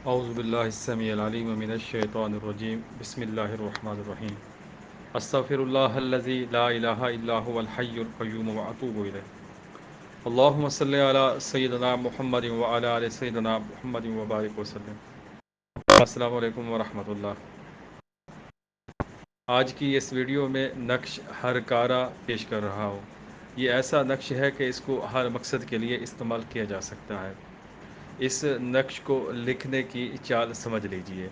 اعوذ باللہ السمیع العلیم من الشیطان الرجیم بسم اللہ الرحمن الرحیم استغفر اللہ الذی لا الہ الا هو الحی القیوم واتوب الیہ اللہم صلی علی سیدنا محمد وعلی آل سیدنا محمد وبارک وسلم۔ السلام علیکم ورحمۃ اللہ۔ آج کی اس ویڈیو میں نقش ہر کارہ پیش کر رہا ہوں۔ یہ ایسا نقش ہے کہ اس کو ہر مقصد کے لیے استعمال کیا جا سکتا ہے۔ اس نقش کو لکھنے کی چال سمجھ لیجئے۔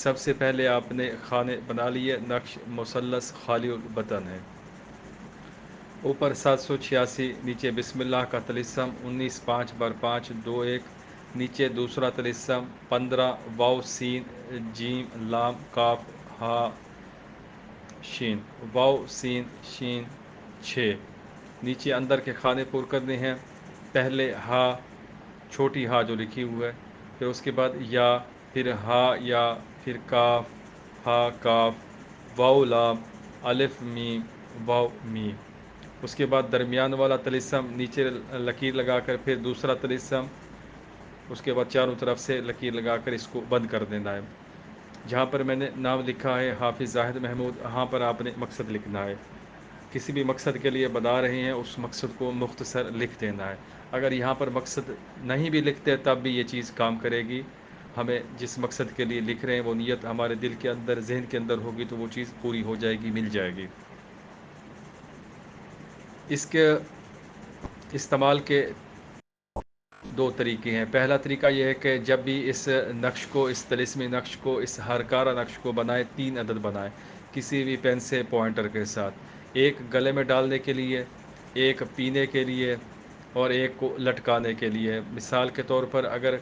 سب سے پہلے آپ نے خانے بنا لیے۔ نقش مثلث خالی البطن ہے۔ اوپر 786، نیچے بسم اللہ کا طلسم 19 5 بر 5 2 1، نیچے دوسرا طلسم 15 واو سین جیم لام کاف ہا شین، واو سین شین 6، نیچے اندر کے خانے پر کرنے ہیں۔ پہلے ہا، چھوٹی ہا جو لکھی ہوئی ہے، پھر اس کے بعد یا، پھر ہا یا، پھر کاف ہا کاف، واو لام، الف میم واو میم۔ اس کے بعد درمیان والا طلسم نیچے لکیر لگا کر پھر دوسرا طلسم، اس کے بعد چاروں طرف سے لکیر لگا کر اس کو بند کر دینا ہے۔ جہاں پر میں نے نام لکھا ہے حافظ زاہد محمود، وہاں پر آپ نے مقصد لکھنا ہے۔ کسی بھی مقصد کے لیے بتا رہے ہیں اس مقصد کو مختصر لکھ دینا ہے۔ اگر یہاں پر مقصد نہیں بھی لکھتے تب بھی یہ چیز کام کرے گی۔ ہمیں جس مقصد کے لیے لکھ رہے ہیں وہ نیت ہمارے دل کے اندر ذہن کے اندر ہوگی تو وہ چیز پوری ہو جائے گی، مل جائے گی۔ اس کے استعمال کے دو طریقے ہیں۔ پہلا طریقہ یہ ہے کہ جب بھی اس نقش کو، اس طلسمی نقش کو، اس ہرکارہ نقش کو بنائے، 3 عدد بنائے کسی بھی پین سے پوائنٹر کے ساتھ، ایک گلے میں ڈالنے کے لیے، ایک پینے کے لیے، اور ایک کو لٹکانے کے لیے۔ مثال کے طور پر اگر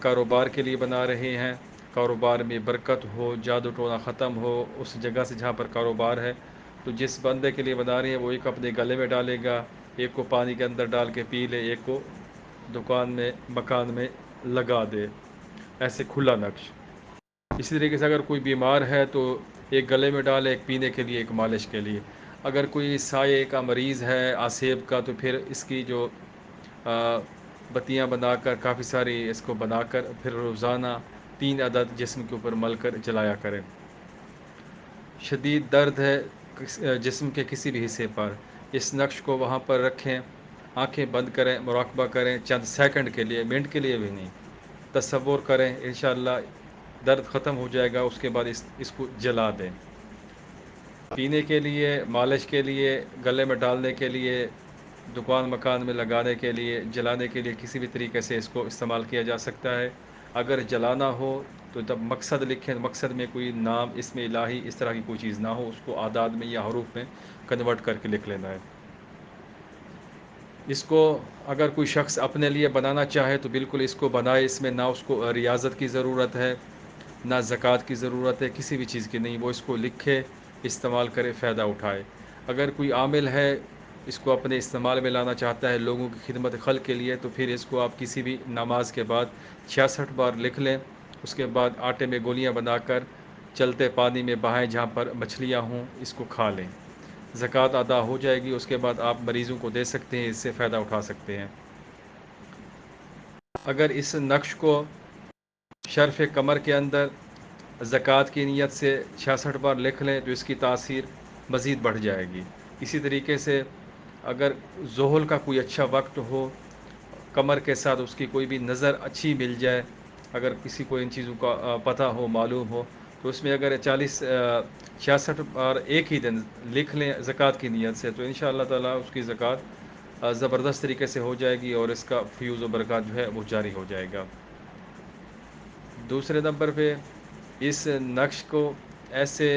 کاروبار کے لیے بنا رہے ہیں، کاروبار میں برکت ہو، جادو ٹونا ختم ہو اس جگہ سے جہاں پر کاروبار ہے، تو جس بندے کے لیے بنا رہے ہیں وہ ایک اپنے گلے میں ڈالے گا، ایک کو پانی کے اندر ڈال کے پی لے، ایک کو دکان میں مکان میں لگا دے، ایسے کھلا نقش۔ اسی طریقے سے اگر کوئی بیمار ہے تو ایک گلے میں ڈالے، ایک پینے کے لیے، ایک مالش کے لیے۔ اگر کوئی سائے کا مریض ہے، آسیب کا، تو پھر اس کی جو بتیاں بنا کر کافی ساری اس کو بنا کر پھر روزانہ 3 عدد جسم کے اوپر مل کر جلایا کریں۔ شدید درد ہے جسم کے کسی بھی حصے پر، اس نقش کو وہاں پر رکھیں، آنکھیں بند کریں، مراقبہ کریں چند سیکنڈ کے لیے، منٹ کے لیے بھی نہیں، تصور کریں، انشاءاللہ درد ختم ہو جائے گا۔ اس کے بعد اس کو جلا دیں۔ پینے کے لیے، مالش کے لیے، گلے میں ڈالنے کے لیے، دکان مکان میں لگانے کے لیے، جلانے کے لیے کسی بھی طریقے سے اس کو استعمال کیا جا سکتا ہے۔ اگر جلانا ہو تو تب مقصد لکھیں، مقصد میں کوئی نام، اسم الہی اس طرح کی کوئی چیز نہ ہو، اس کو اعداد میں یا حروف میں کنورٹ کر کے لکھ لینا ہے۔ اس کو اگر کوئی شخص اپنے لیے بنانا چاہے تو بالکل اس کو بنائے، اس میں نہ اس کو ریاضت کی ضرورت ہے، نہ زکوٰۃ کی ضرورت ہے، کسی بھی چیز کی نہیں، وہ اس کو لکھے، استعمال کرے، فائدہ اٹھائے۔ اگر کوئی عامل ہے اس کو اپنے استعمال میں لانا چاہتا ہے لوگوں کی خدمت خلق کے لیے، تو پھر اس کو آپ کسی بھی نماز کے بعد 66 بار لکھ لیں۔ اس کے بعد آٹے میں گولیاں بنا کر چلتے پانی میں بہائیں، جہاں پر مچھلیاں ہوں اس کو کھا لیں، زکوٰۃ ادا ہو جائے گی۔ اس کے بعد آپ مریضوں کو دے سکتے ہیں، اس سے فائدہ اٹھا سکتے ہیں۔ اگر اس نقش کو شرف کمر کے اندر زکوٰۃ کی نیت سے 66 بار لکھ لیں تو اس کی تاثیر مزید بڑھ جائے گی۔ اسی طریقے سے اگر ظہر کا کوئی اچھا وقت ہو، کمر کے ساتھ اس کی کوئی بھی نظر اچھی مل جائے، اگر کسی کو ان چیزوں کا پتہ ہو، معلوم ہو، تو اس میں اگر 66 بار ایک ہی دن لکھ لیں زکوٰۃ کی نیت سے، تو انشاءاللہ تعالیٰ اس کی زکوٰۃ زبردست طریقے سے ہو جائے گی اور اس کا فیوز و برکات جو ہے وہ جاری ہو جائے گا۔ دوسرے نمبر پہ اس نقش کو ایسے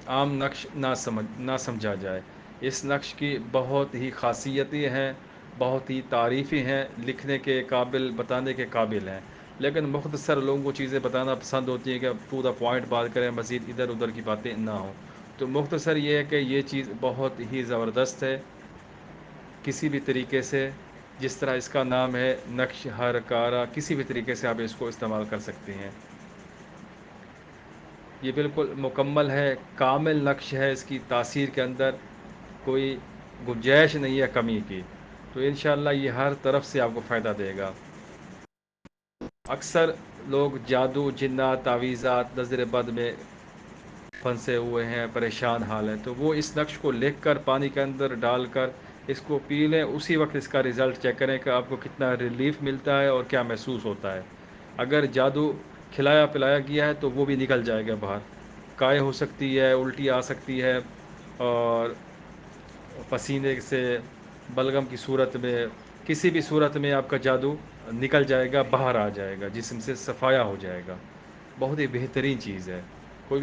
عام نقش نہ سمجھا جائے۔ اس نقش کی بہت ہی خاصیتیں ہیں، بہت ہی تعریفیں ہیں، لکھنے کے قابل، بتانے کے قابل ہیں، لیکن مختصر لوگوں کو چیزیں بتانا پسند ہوتی ہیں کہ ٹو دا پوائنٹ بات کریں، مزید ادھر ادھر کی باتیں نہ ہوں۔ تو مختصر یہ ہے کہ یہ چیز بہت ہی زبردست ہے، کسی بھی طریقے سے، جس طرح اس کا نام ہے نقش ہر کارہ، کسی بھی طریقے سے آپ اس کو استعمال کر سکتے ہیں۔ یہ بالکل مکمل ہے، کامل نقش ہے، اس کی تاثیر کے اندر کوئی گنجائش نہیں ہے کمی کی، تو انشاءاللہ یہ ہر طرف سے آپ کو فائدہ دے گا۔ اکثر لوگ جادو، جنات، تعویذات، نظر بد میں پھنسے ہوئے ہیں، پریشان حال ہیں، تو وہ اس نقش کو لکھ کر پانی کے اندر ڈال کر اس کو پی لیں، اسی وقت اس کا رزلٹ چیک کریں کہ آپ کو کتنا ریلیف ملتا ہے اور کیا محسوس ہوتا ہے۔ اگر جادو کھلایا پلایا گیا ہے تو وہ بھی نکل جائے گا باہر، کائے ہو سکتی ہے، الٹی آ سکتی ہے، اور پسینے سے، بلغم کی صورت میں، کسی بھی صورت میں آپ کا جادو نکل جائے گا، باہر آ جائے گا، جسم سے صفایا ہو جائے گا۔ بہت ہی بہترین چیز ہے۔